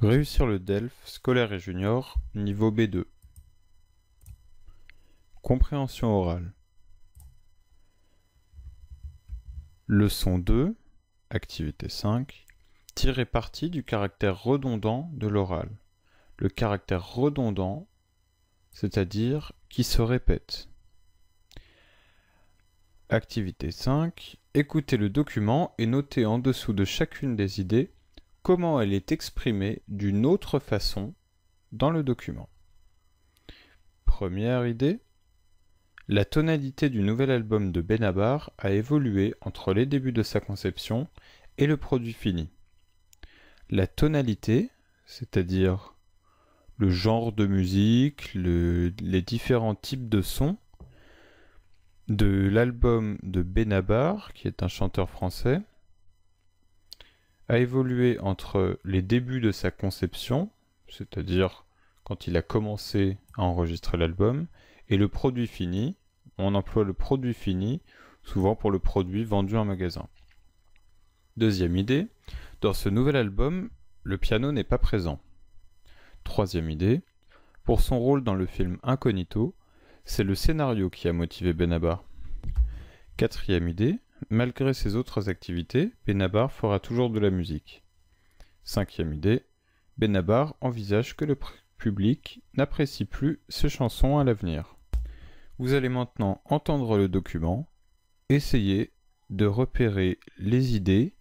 Réussir le DELF scolaire et junior, niveau B2. Compréhension orale. Leçon 2, activité 5. Tirer parti du caractère redondant de l'oral. Le caractère redondant, c'est-à-dire qui se répète. Activité 5. Écoutez le document et notez en dessous de chacune des idées comment elle est exprimée d'une autre façon dans le document. Première idée. La tonalité du nouvel album de Benabar a évolué entre les débuts de sa conception et le produit fini. La tonalité, c'est-à-dire le genre de musique, les différents types de sons de l'album de Benabar, qui est un chanteur français, a évolué entre les débuts de sa conception, c'est-à-dire quand il a commencé à enregistrer l'album, et le produit fini. On emploie le produit fini souvent pour le produit vendu en magasin. Deuxième idée, dans ce nouvel album, le piano n'est pas présent. Troisième idée, pour son rôle dans le film Incognito, c'est le scénario qui a motivé Benabar. Quatrième idée, malgré ses autres activités, Benabar fera toujours de la musique. Cinquième idée, Benabar envisage que le public n'apprécie plus ses chansons à l'avenir. Vous allez maintenant entendre le document, essayer de repérer les idées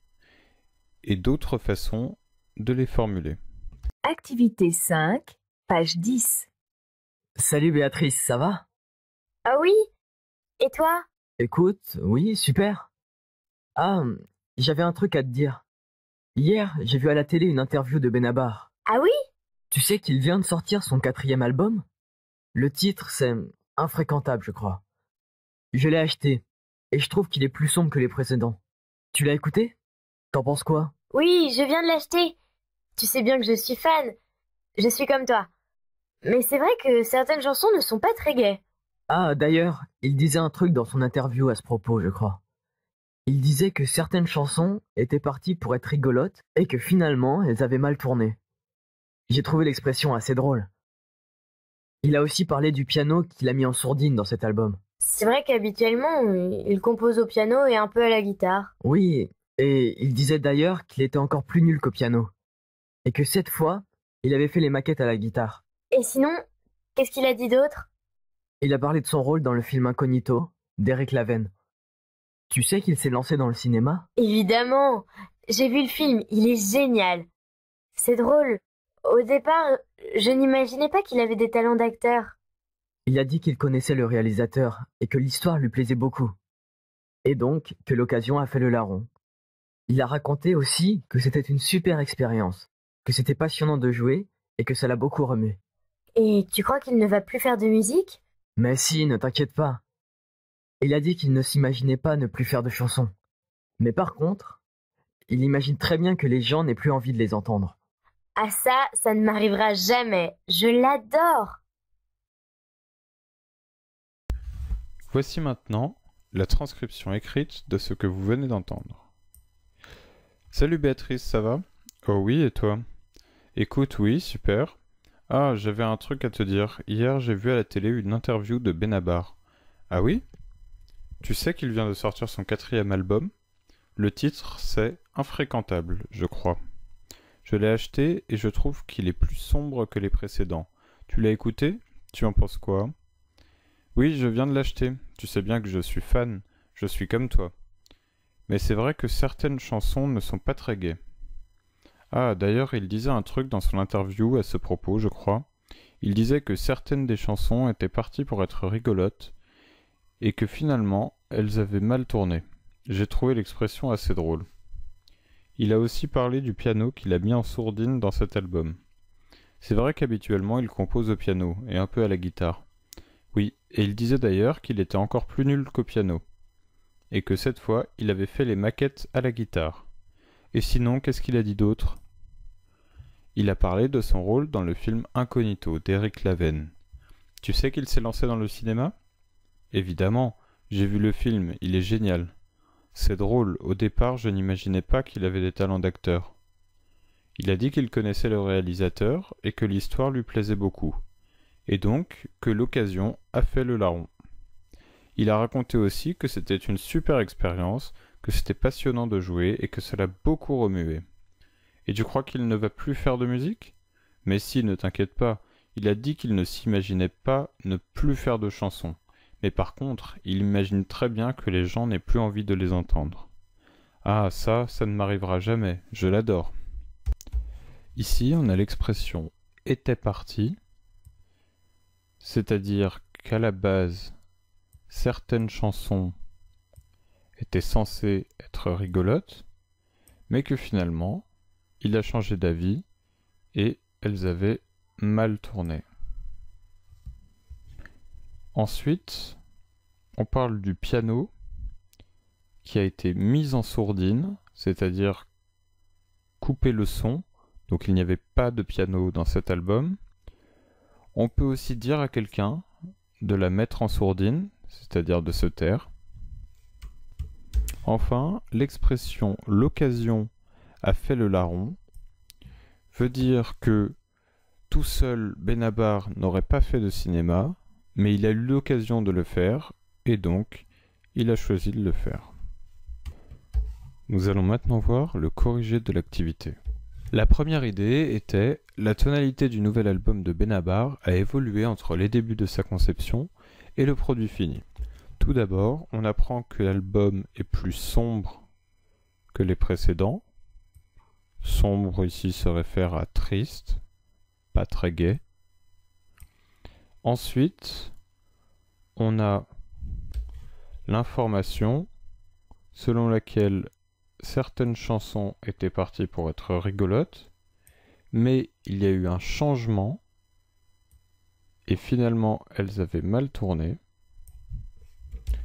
et d'autres façons de les formuler. Activité 5, page 10. Salut Béatrice, ça va? Ah oui? Et toi? Écoute, oui, super. Ah, j'avais un truc à te dire. Hier, j'ai vu à la télé une interview de Benabar. Ah oui? Tu sais qu'il vient de sortir son 4e album? Le titre, c'est Infréquentable, je crois. Je l'ai acheté, et je trouve qu'il est plus sombre que les précédents. Tu l'as écouté? T'en penses quoi? Oui, je viens de l'acheter. Tu sais bien que je suis fan. Je suis comme toi. Mais c'est vrai que certaines chansons ne sont pas très gaies. Ah, d'ailleurs, il disait un truc dans son interview à ce propos, je crois. Il disait que certaines chansons étaient parties pour être rigolotes et que finalement, elles avaient mal tourné. J'ai trouvé l'expression assez drôle. Il a aussi parlé du piano qu'il a mis en sourdine dans cet album. C'est vrai qu'habituellement, il compose au piano et un peu à la guitare. Oui, et il disait d'ailleurs qu'il était encore plus nul qu'au piano. Et que cette fois, il avait fait les maquettes à la guitare. Et sinon, qu'est-ce qu'il a dit d'autre? Il a parlé de son rôle dans le film Incognito, d'Eric Laven. Tu sais qu'il s'est lancé dans le cinéma? Évidemment. J'ai vu le film, il est génial. C'est drôle. Au départ, je n'imaginais pas qu'il avait des talents d'acteur. Il a dit qu'il connaissait le réalisateur et que l'histoire lui plaisait beaucoup. Et donc, que l'occasion a fait le larron. Il a raconté aussi que c'était une super expérience, que c'était passionnant de jouer et que ça l'a beaucoup remué. Et tu crois qu'il ne va plus faire de musique? Mais si, ne t'inquiète pas. Il a dit qu'il ne s'imaginait pas ne plus faire de chansons. Mais par contre, il imagine très bien que les gens n'aient plus envie de les entendre. Ah ça ne m'arrivera jamais. Je l'adore. Voici maintenant la transcription écrite de ce que vous venez d'entendre. Salut Béatrice, ça va? Oh oui, et toi? Écoute, oui, super. Ah, j'avais un truc à te dire. Hier, j'ai vu à la télé une interview de Benabar. Ah oui? Tu sais qu'il vient de sortir son 4e album? Le titre, c'est Infréquentable, je crois. Je l'ai acheté et je trouve qu'il est plus sombre que les précédents. Tu l'as écouté? Tu en penses quoi? Oui, je viens de l'acheter. Tu sais bien que je suis fan. Je suis comme toi. Mais c'est vrai que certaines chansons ne sont pas très gaies. Ah, d'ailleurs, il disait un truc dans son interview à ce propos, je crois. Il disait que certaines des chansons étaient parties pour être rigolotes et que finalement, elles avaient mal tourné. J'ai trouvé l'expression assez drôle. Il a aussi parlé du piano qu'il a mis en sourdine dans cet album. C'est vrai qu'habituellement, il compose au piano et un peu à la guitare. Oui, et il disait d'ailleurs qu'il était encore plus nul qu'au piano, et que cette fois, il avait fait les maquettes à la guitare. Et sinon, qu'est-ce qu'il a dit d'autre? Il a parlé de son rôle dans le film Incognito d'Eric Laven. Tu sais qu'il s'est lancé dans le cinéma? Évidemment, j'ai vu le film, il est génial. C'est drôle, au départ, je n'imaginais pas qu'il avait des talents d'acteur. Il a dit qu'il connaissait le réalisateur et que l'histoire lui plaisait beaucoup, et donc que l'occasion a fait le larron. Il a raconté aussi que c'était une super expérience, que c'était passionnant de jouer et que cela a beaucoup remué. Et tu crois qu'il ne va plus faire de musique? Mais si, ne t'inquiète pas, il a dit qu'il ne s'imaginait pas ne plus faire de chansons. Mais par contre, il imagine très bien que les gens n'aient plus envie de les entendre. Ah, ça ne m'arrivera jamais, je l'adore. Ici, on a l'expression « était parti », c'est-à-dire qu'à la base, certaines chansons étaient censées être rigolotes, mais que finalement, il a changé d'avis et elles avaient mal tourné. Ensuite, on parle du piano qui a été mis en sourdine, c'est-à-dire couper le son, donc il n'y avait pas de piano dans cet album. On peut aussi dire à quelqu'un de la mettre en sourdine, c'est-à-dire de se taire. Enfin, l'expression « l'occasion a fait le larron » veut dire que tout seul, Benabar n'aurait pas fait de cinéma, mais il a eu l'occasion de le faire, et donc il a choisi de le faire. Nous allons maintenant voir le corrigé de l'activité. La première idée était « La tonalité du nouvel album de Benabar a évolué entre les débuts de sa conception et le produit fini. Tout d'abord, on apprend que l'album est plus sombre que les précédents. Sombre ici se réfère à triste, pas très gai. Ensuite, on a l'information selon laquelle certaines chansons étaient parties pour être rigolotes, mais il y a eu un changement et finalement elles avaient mal tourné.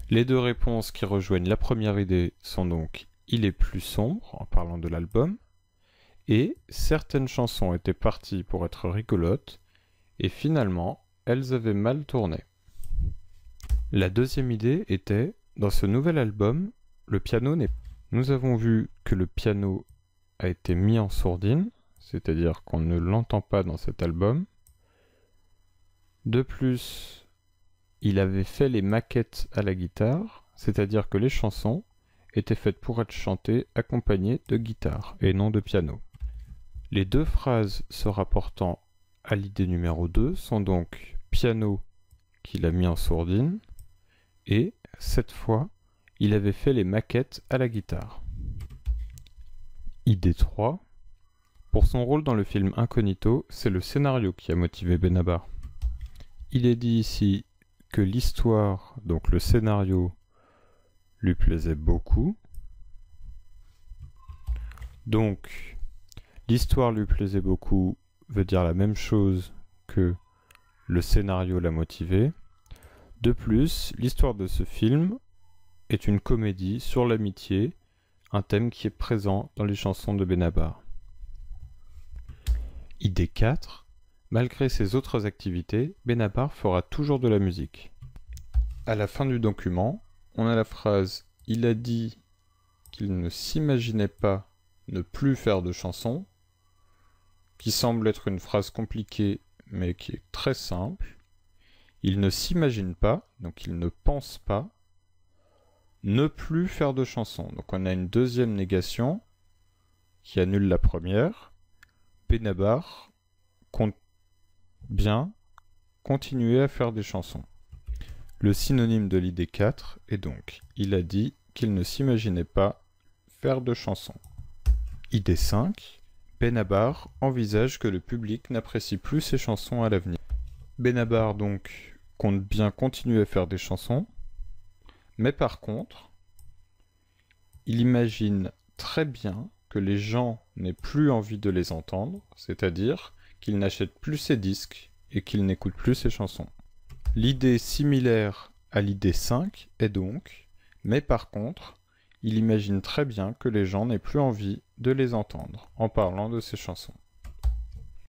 Les deux réponses qui rejoignent la première idée sont donc « il est plus sombre » en parlant de l'album, et certaines chansons étaient parties pour être rigolotes, et finalement, elles avaient mal tourné. La deuxième idée était, dans ce nouvel album, le piano n'est... Nous avons vu que le piano a été mis en sourdine, c'est-à-dire qu'on ne l'entend pas dans cet album. De plus, il avait fait les maquettes à la guitare, c'est-à-dire que les chansons étaient faites pour être chantées accompagnées de guitare et non de piano. Les deux phrases se rapportant à l'idée numéro 2 sont donc piano qu'il a mis en sourdine et, cette fois, il avait fait les maquettes à la guitare. Idée 3. Pour son rôle dans le film Incognito, c'est le scénario qui a motivé Benabar. Il est dit ici que l'histoire, donc le scénario, lui plaisait beaucoup. Donc, l'histoire lui plaisait beaucoup veut dire la même chose que le scénario l'a motivé. De plus, l'histoire de ce film est une comédie sur l'amitié, un thème qui est présent dans les chansons de Benabar. Idée 4. Malgré ses autres activités, Benabar fera toujours de la musique. À la fin du document, on a la phrase « Il a dit qu'il ne s'imaginait pas ne plus faire de chansons », qui semble être une phrase compliquée, mais qui est très simple. Il ne s'imagine pas, donc il ne pense pas, ne plus faire de chansons. Donc on a une deuxième négation qui annule la première. Benabar compte bien continuer à faire des chansons. Le synonyme de l'idée 4 est donc « Il a dit qu'il ne s'imaginait pas faire de chansons ». Idée 5. Benabar envisage que le public n'apprécie plus ses chansons à l'avenir. Benabar donc compte bien continuer à faire des chansons, mais par contre, il imagine très bien que les gens n'aient plus envie de les entendre, c'est-à-dire qu'ils n'achètent plus ses disques et qu'ils n'écoutent plus ses chansons. L'idée similaire à l'idée 5 est donc, mais par contre, il imagine très bien que les gens n'aient plus envie de les entendre en parlant de ces chansons.